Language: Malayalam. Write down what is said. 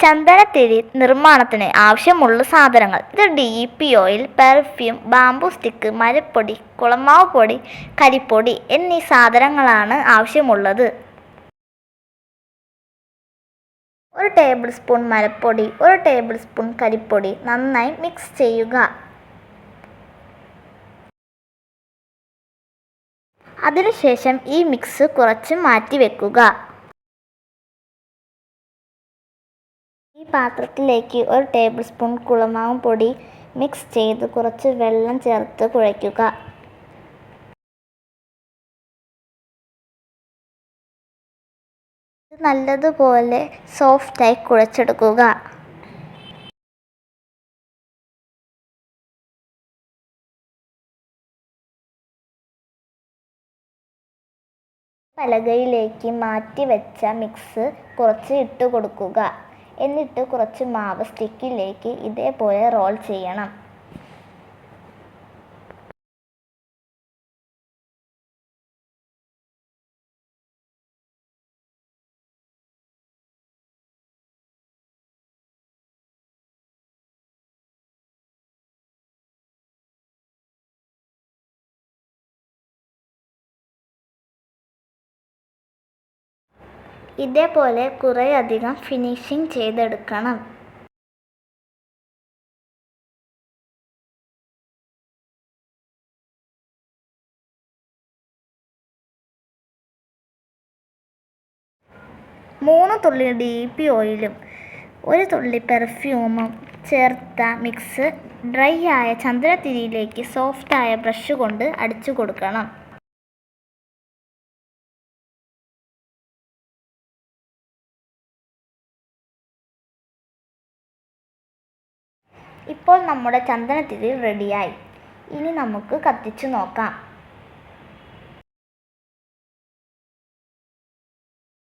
ചന്ദനത്തിരി നിർമ്മാണത്തിന് ആവശ്യമുള്ള സാധനങ്ങൾ. ഇത് DEP oil, perfume, bamboo stick, മരപ്പൊടി, കുളമാവ് പൊടി, കരിപ്പൊടി എന്നീ സാധനങ്ങളാണ് ആവശ്യമുള്ളത്. 1 ടേബിൾ സ്പൂൺ മരപ്പൊടി, 1 ടേബിൾ സ്പൂൺ കരിപ്പൊടി നന്നായി മിക്സ് ചെയ്യുക. അതിനുശേഷം ഈ മിക്സ് കുറച്ച് മാറ്റിവെക്കുക. ഈ പാത്രത്തിലേക്ക് 1 ടേബിൾ സ്പൂൺ കുളമാവ് പൊടി മിക്സ് ചെയ്ത് കുറച്ച് വെള്ളം ചേർത്ത് കുഴയ്ക്കുക. ഇത് നല്ലതുപോലെ സോഫ്റ്റായി കുഴച്ചെടുക്കുക. പലകയിലേക്ക് മാറ്റി വെച്ച മിക്സ് കുറച്ച് ഇട്ട് കൊടുക്കുക. എന്നിട്ട് കുറച്ച് മാവ് സ്റ്റിക്കിലേക്ക് ഇതേപോലെ റോൾ ചെയ്യണം. ഇതേപോലെ കുറേയധികം ഫിനിഷിംഗ് ചെയ്തെടുക്കണം. മൂന്ന് തുള്ളി DEP ഓയിലും 1 തുള്ളി പെർഫ്യൂമും ചേർത്ത മിക്സ് ഡ്രൈ ആയ ചന്ദനത്തിരിയിലേക്ക് സോഫ്റ്റായ ബ്രഷ് കൊണ്ട് അടിച്ചു കൊടുക്കണം. ഇപ്പോൾ നമ്മുടെ ചന്ദനത്തിരി റെഡിയായി. ഇനി നമുക്ക് കത്തിച്ചു നോക്കാം.